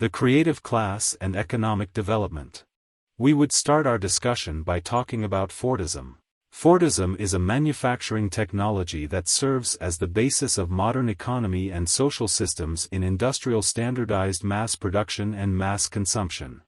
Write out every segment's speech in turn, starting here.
the creative class and economic development. We would start our discussion by talking about Fordism. Fordism is a manufacturing technology that serves as the basis of modern economy and social systems in industrial standardized mass production and mass consumption.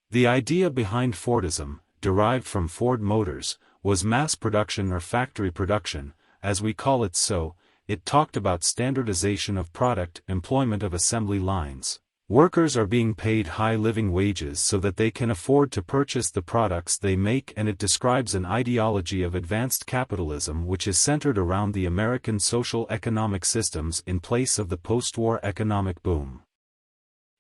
The idea behind Fordism, derived from Ford Motors, was mass production or factory production, as we call it. So, it talked about standardization of product, employment of assembly lines. Workers are being paid high living wages so that they can afford to purchase the products they make, and it describes an ideology of advanced capitalism which is centered around the American social economic systems in place of the post-war economic boom.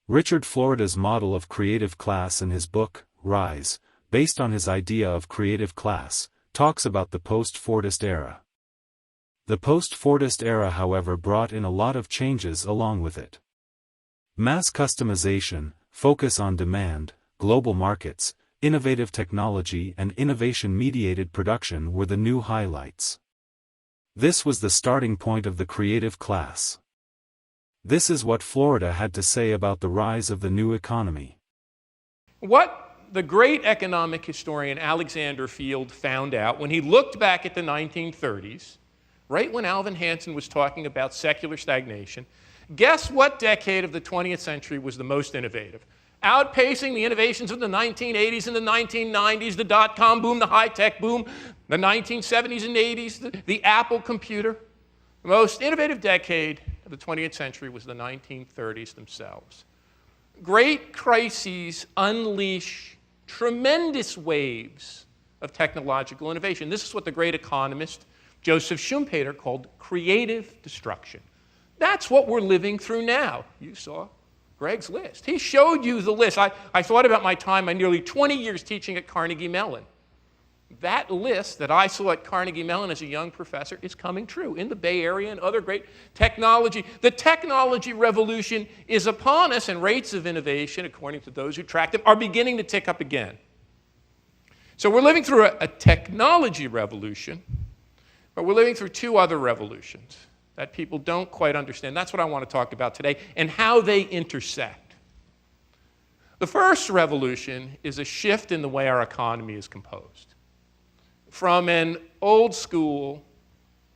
Richard Florida's model of creative class in his book, Rise, based on his idea of creative class, talks about the post-Fordist era. The post-Fordist era, however, brought in a lot of changes along with it. Mass customization, focus on demand, global markets, innovative technology and innovation-mediated production were the new highlights. This was the starting point of the creative class. This is what Florida had to say about the rise of the new economy. What the great economic historian Alexander Field found out when he looked back at the 1930s, right when Alvin Hansen was talking about secular stagnation, guess what decade of the 20th century was the most innovative? Outpacing the innovations of the 1980s and the 1990s, the dot-com boom, the high-tech boom, the 1970s and 80s, the Apple computer. The most innovative decade of the 20th century was the 1930s themselves. Great crises unleash tremendous waves of technological innovation. This is what the great economist Joseph Schumpeter called creative destruction. That's what we're living through now. You saw Greg's list. He showed you the list. I thought about my time, my nearly 20 years teaching at Carnegie Mellon. That list that I saw at Carnegie Mellon as a young professor is coming true in the Bay Area and other great technology. The technology revolution is upon us, and rates of innovation, according to those who track them, are beginning to tick up again. So we're living through a technology revolution, but we're living through two other revolutions that people don't quite understand. That's what I want to talk about today, and how they intersect. The first revolution is a shift in the way our economy is composed. From an old school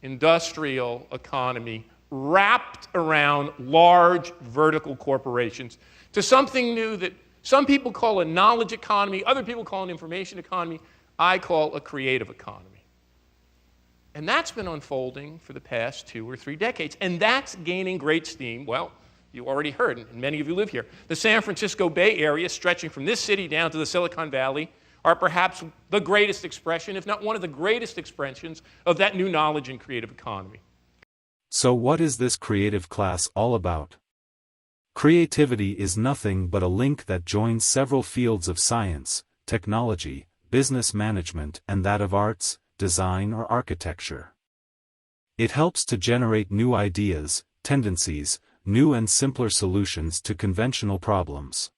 industrial economy wrapped around large vertical corporations to something new that some people call a knowledge economy, other people call an information economy, I call a creative economy. And that's been unfolding for the past 2 or 3 decades. And that's gaining great steam. Well, you already heard, and many of you live here. The San Francisco Bay Area, stretching from this city down to the Silicon Valley, are perhaps the greatest expression, if not one of the greatest expressions, of that new knowledge and creative economy. So what is this creative class all about? Creativity is nothing but a link that joins several fields of science, technology, business management, and that of arts, design or architecture. It helps to generate new ideas, tendencies, new and simpler solutions to conventional problems.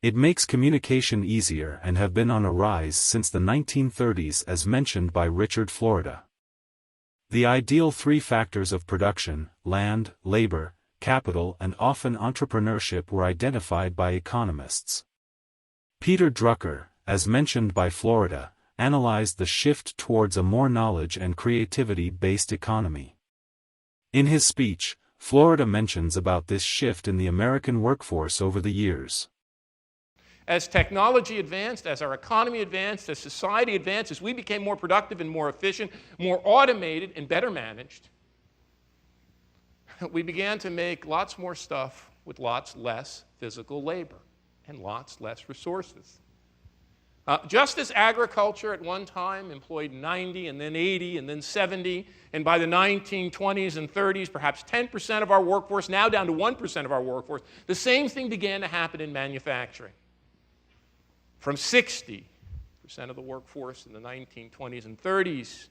It makes communication easier and have been on a rise since the 1930s, as mentioned by Richard Florida. The ideal 3 factors of production, land, labor, capital and often entrepreneurship, were identified by economists. Peter Drucker, as mentioned by Florida, analyzed the shift towards a more knowledge and creativity-based economy. In his speech, Florida mentions about this shift in the American workforce over the years. As technology advanced, as our economy advanced, as society advanced, as we became more productive and more efficient, more automated and better managed, we began to make lots more stuff with lots less physical labor and lots less resources. Just as agriculture at one time employed 90 and then 80 and then 70, and by the 1920s and 30s, perhaps 10% of our workforce, now down to 1% of our workforce, the same thing began to happen in manufacturing. From 60% of the workforce in the 1920s and 30s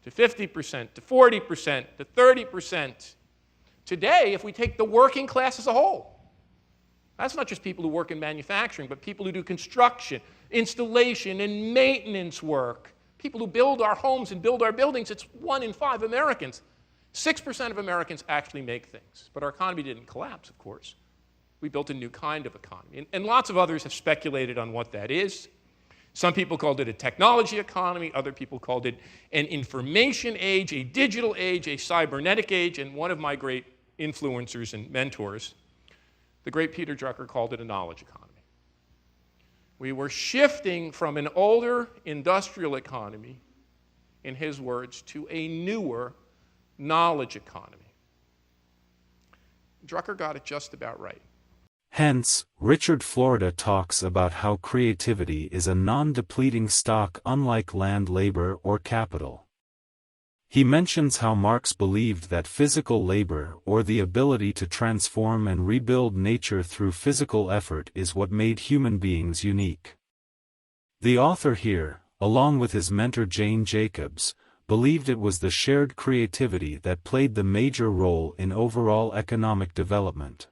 to 50%, to 40%, to 30%. Today, if we take the working class as a whole, that's not just people who work in manufacturing, but people who do construction, installation, and maintenance work. People who build our homes and build our buildings. It's 1 in 5 Americans. 6% of Americans actually make things. But our economy didn't collapse, of course. We built a new kind of economy. And lots of others have speculated on what that is. Some people called it a technology economy. Other people called it an information age, a digital age, a cybernetic age. And one of my great influencers and mentors, the great Peter Drucker, called it a knowledge economy. We were shifting from an older industrial economy, in his words, to a newer knowledge economy. Drucker got it just about right. Hence, Richard Florida talks about how creativity is a non-depleting stock unlike land, labor, or capital. He mentions how Marx believed that physical labor, or the ability to transform and rebuild nature through physical effort, is what made human beings unique. The author here, along with his mentor Jane Jacobs, believed it was the shared creativity that played the major role in overall economic development.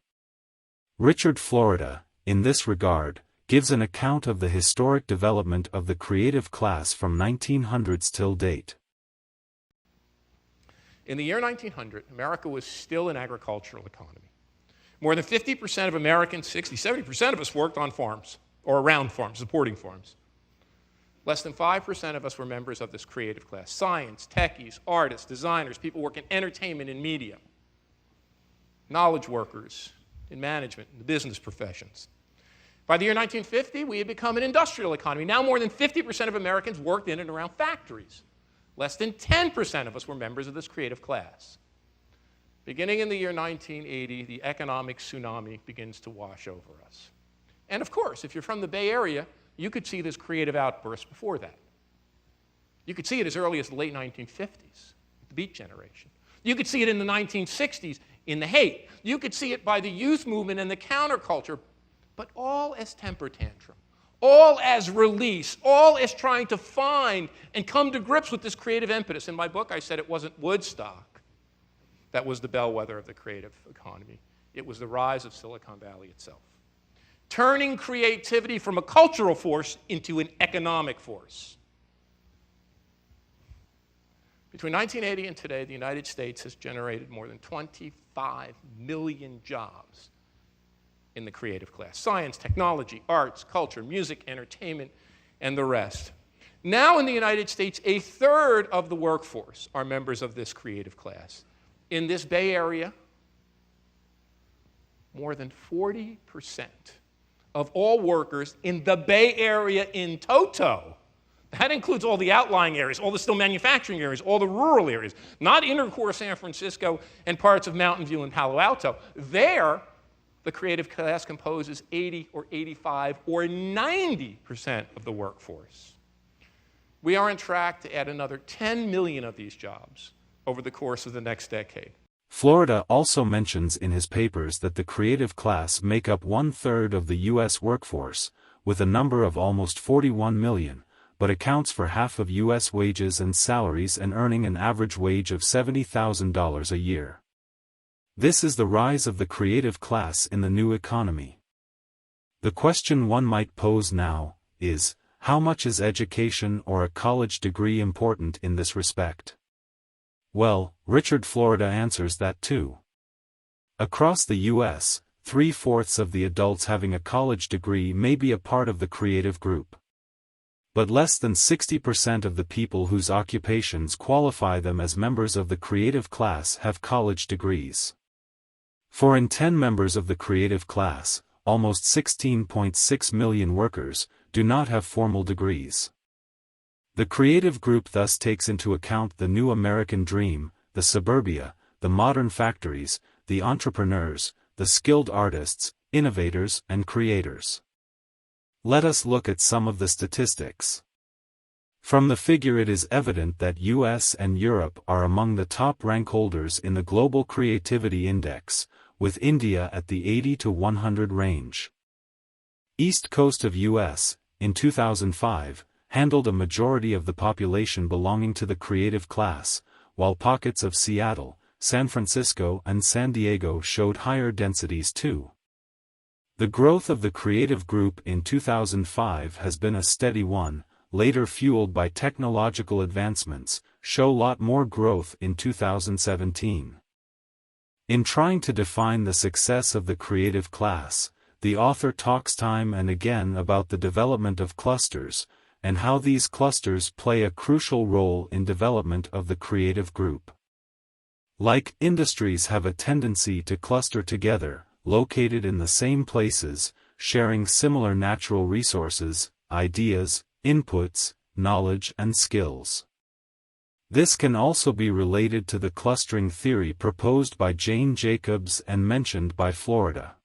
Richard Florida, in this regard, gives an account of the historic development of the creative class from 1900s till date. In the year 1900, America was still an agricultural economy. More than 50% of Americans, 70% of us worked on farms, or around farms, supporting farms. Less than 5% of us were members of this creative class. Science, techies, artists, designers, people working in entertainment and media, knowledge workers in management, in the business professions. By the year 1950, we had become an industrial economy. Now more than 50% of Americans worked in and around factories. Less than 10% of us were members of this creative class. Beginning in the year 1980, the economic tsunami begins to wash over us. And of course, if you're from the Bay Area, you could see this creative outburst before that. You could see it as early as the late 1950s, the Beat Generation. You could see it in the 1960s in the Hate. You could see it by the youth movement and the counterculture, but all as temper tantrum, all as release, all as trying to find and come to grips with this creative impetus. In my book, I said it wasn't Woodstock that was the bellwether of the creative economy. It was the rise of Silicon Valley itself, turning creativity from a cultural force into an economic force. Between 1980 and today, the United States has generated more than 25 million jobs in the creative class. Science, technology, arts, culture, music, entertainment, and the rest. Now in the United States, a third of the workforce are members of this creative class. In this Bay Area, more than 40% of all workers in the Bay Area in toto. That includes all the outlying areas, all the still manufacturing areas, all the rural areas, not inner core San Francisco and parts of Mountain View and Palo Alto. There, the creative class composes 80 or 85 or 90% of the workforce. We are on track to add another 10 million of these jobs over the course of the next decade. Florida also mentions in his papers that the creative class make up 1/3 of the U.S. workforce, with a number of almost 41 million, but accounts for half of U.S. wages and salaries and earning an average wage of $70,000 a year. This is the rise of the creative class in the new economy. The question one might pose now is, how much is education or a college degree important in this respect? Well, Richard Florida answers that too. Across the U.S., 3/4 of the adults having a college degree may be a part of the creative group. But less than 60% of the people whose occupations qualify them as members of the creative class have college degrees. For in 10 members of the creative class, almost 16.6 million workers do not have formal degrees. The creative group thus takes into account the new American dream, the suburbia, the modern factories, the entrepreneurs, the skilled artists, innovators, and creators. Let us look at some of the statistics. From the figure it is evident that US and Europe are among the top rank holders in the Global Creativity Index, with India at the 80 to 100 range. East Coast of US, in 2005, handled a majority of the population belonging to the creative class, while pockets of Seattle, San Francisco and San Diego showed higher densities too. The growth of the creative group in 2005 has been a steady one, later fueled by technological advancements, show lot more growth in 2017. In trying to define the success of the creative class, the author talks time and again about the development of clusters, and how these clusters play a crucial role in development of the creative group. Like industries have a tendency to cluster together, located in the same places, sharing similar natural resources, ideas, inputs, knowledge and skills. This can also be related to the clustering theory proposed by Jane Jacobs and mentioned by Florida.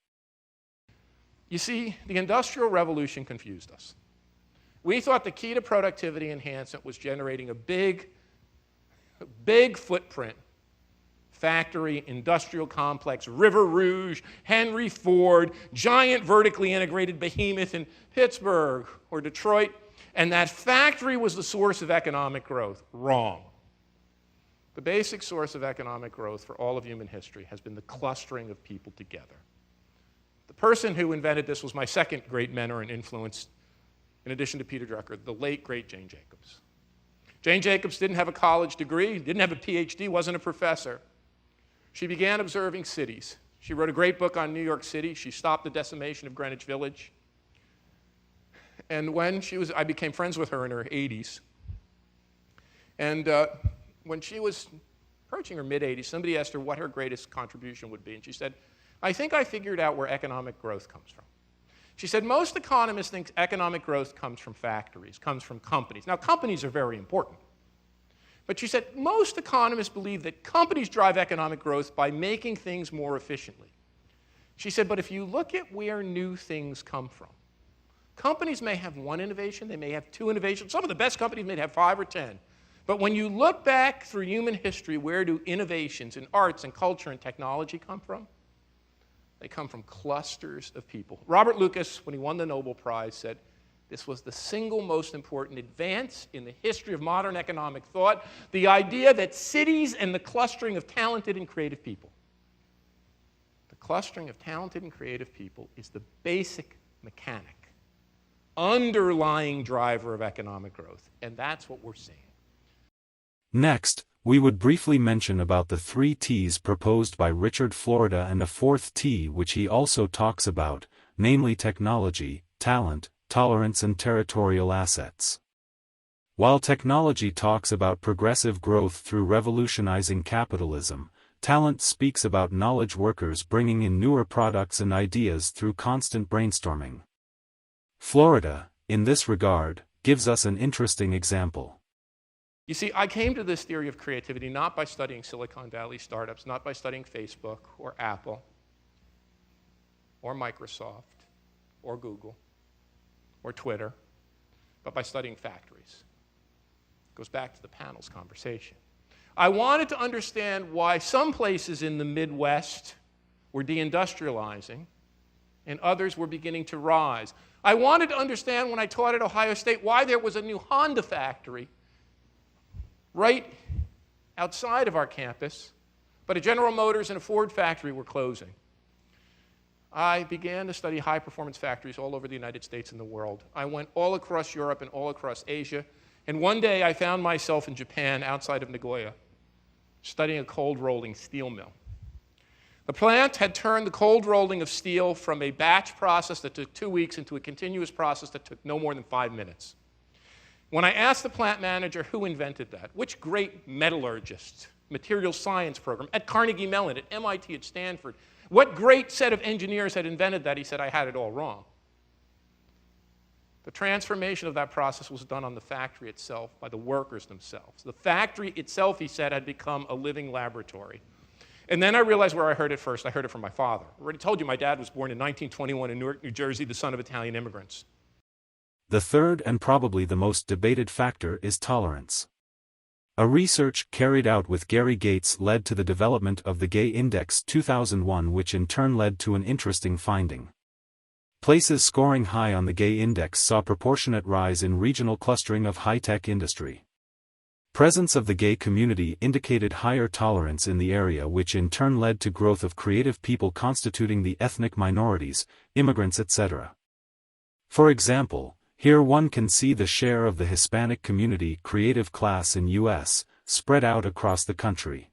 You see, the Industrial Revolution confused us. We thought the key to productivity enhancement was generating a big footprint. Factory, industrial complex, River Rouge, Henry Ford, giant vertically integrated behemoth in Pittsburgh or Detroit, and that factory was the source of economic growth. Wrong. The basic source of economic growth for all of human history has been the clustering of people together. The person who invented this was my second great mentor and influence, in addition to Peter Drucker, the late, great Jane Jacobs. Jane Jacobs didn't have a college degree, didn't have a PhD, wasn't a professor. She began observing cities. She wrote a great book on New York City. She stopped the decimation of Greenwich Village. And I became friends with her in her 80s. And when she was approaching her mid-80s, somebody asked her what her greatest contribution would be. And she said, I think I figured out where economic growth comes from. She said, most economists think economic growth comes from factories, comes from companies. Now, companies are very important. But she said, most economists believe that companies drive economic growth by making things more efficiently. She said, but if you look at where new things come from, companies may have one innovation, they may have two innovations. Some of the best companies may have 5 or 10. But when you look back through human history, where do innovations in arts and culture and technology come from? They come from clusters of people. Robert Lucas, when he won the Nobel Prize, said this was the single most important advance in the history of modern economic thought, the idea that cities and the clustering of talented and creative people. The clustering of talented and creative people is the basic mechanic, underlying driver of economic growth, and that's what we're seeing. Next, we would briefly mention about the 3 T's proposed by Richard Florida and a 4th T which he also talks about, namely technology, talent, tolerance and territorial assets. While technology talks about progressive growth through revolutionizing capitalism, talent speaks about knowledge workers bringing in newer products and ideas through constant brainstorming. Florida, in this regard, gives us an interesting example. You see, I came to this theory of creativity not by studying Silicon Valley startups, not by studying Facebook or Apple or Microsoft or Google or Twitter, but by studying factories. It goes back to the panel's conversation. I wanted to understand why some places in the Midwest were deindustrializing and others were beginning to rise. I wanted to understand when I taught at Ohio State why there was a new Honda factory right outside of our campus, but a General Motors and a Ford factory were closing. I began to study high-performance factories all over the United States and the world. I went all across Europe and all across Asia, and one day I found myself in Japan outside of Nagoya, studying a cold rolling steel mill. The plant had turned the cold rolling of steel from a batch process that took 2 weeks into a continuous process that took no more than 5 minutes. When I asked the plant manager who invented that, which great metallurgist, material science program, at Carnegie Mellon, at MIT, at Stanford, what great set of engineers had invented that, he said, I had it all wrong. The transformation of that process was done on the factory itself, by the workers themselves. The factory itself, he said, had become a living laboratory. And then I realized where I heard it first. I heard it from my father. I already told you my dad was born in 1921 in Newark, New Jersey, the son of Italian immigrants. The third and probably the most debated factor is tolerance. A research carried out with Gary Gates led to the development of the Gay Index 2001, which in turn led to an interesting finding. Places scoring high on the Gay Index saw proportionate rise in regional clustering of high-tech industry. Presence of the gay community indicated higher tolerance in the area, which in turn led to growth of creative people constituting the ethnic minorities, immigrants, etc. For example, here one can see the share of the Hispanic community creative class in U.S., spread out across the country.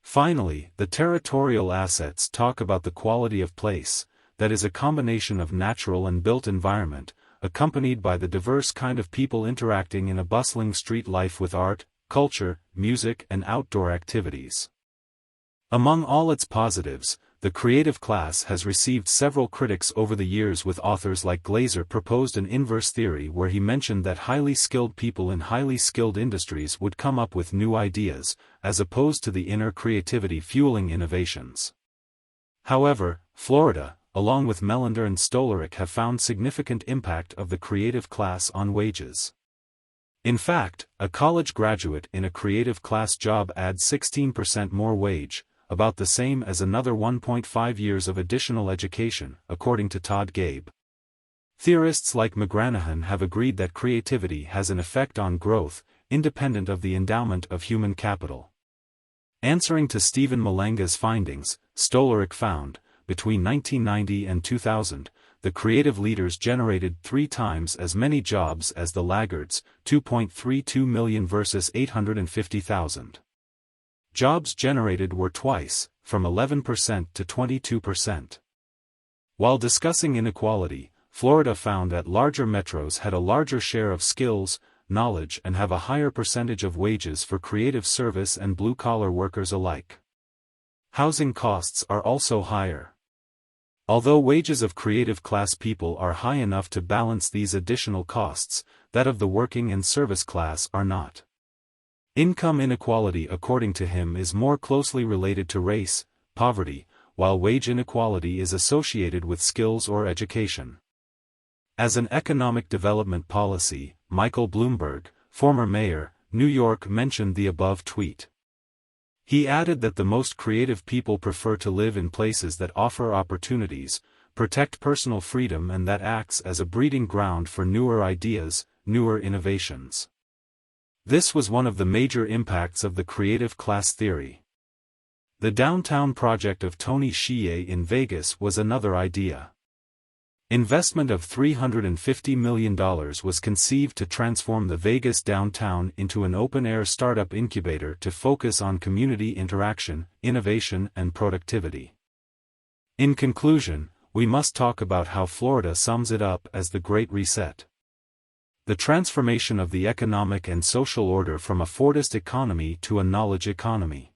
Finally, the territorial assets talk about the quality of place, that is a combination of natural and built environment, accompanied by the diverse kind of people interacting in a bustling street life with art, culture, music and outdoor activities. Among all its positives, the creative class has received several critics over the years, with authors like Glaser proposed an inverse theory where he mentioned that highly skilled people in highly skilled industries would come up with new ideas, as opposed to the inner creativity fueling innovations. However, Florida, along with Melander and Stolaric, have found significant impact of the creative class on wages. In fact, a college graduate in a creative class job adds 16% more wage, about the same as another 1.5 years of additional education, according to Todd Gabe. Theorists like McGranahan have agreed that creativity has an effect on growth, independent of the endowment of human capital. Answering to Stephen Malenga's findings, Stolaric found, between 1990 and 2000, the creative leaders generated 3 times as many jobs as the laggards, 2.32 million versus 850,000. Jobs generated were twice, from 11% to 22%. While discussing inequality, Florida found that larger metros had a larger share of skills, knowledge and have a higher percentage of wages for creative service and blue-collar workers alike. Housing costs are also higher. Although wages of creative class people are high enough to balance these additional costs, that of the working and service class are not. Income inequality, according to him, is more closely related to race, poverty, while wage inequality is associated with skills or education. As an economic development policy, Michael Bloomberg, former mayor, New York, mentioned the above tweet. He added that the most creative people prefer to live in places that offer opportunities, protect personal freedom, and that acts as a breeding ground for newer ideas, newer innovations. This was one of the major impacts of the creative class theory. The downtown project of Tony Hsieh in Vegas was another idea. Investment of $350 million was conceived to transform the Vegas downtown into an open-air startup incubator to focus on community interaction, innovation, and productivity. In conclusion, we must talk about how Florida sums it up as the Great Reset. The transformation of the economic and social order from a Fordist economy to a knowledge economy.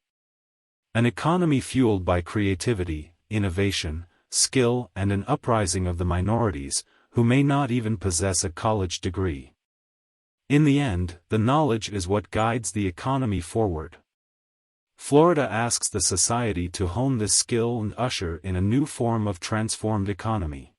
An economy fueled by creativity, innovation, skill, and an uprising of the minorities, who may not even possess a college degree. In the end, the knowledge is what guides the economy forward. Florida asks the society to hone this skill and usher in a new form of transformed economy.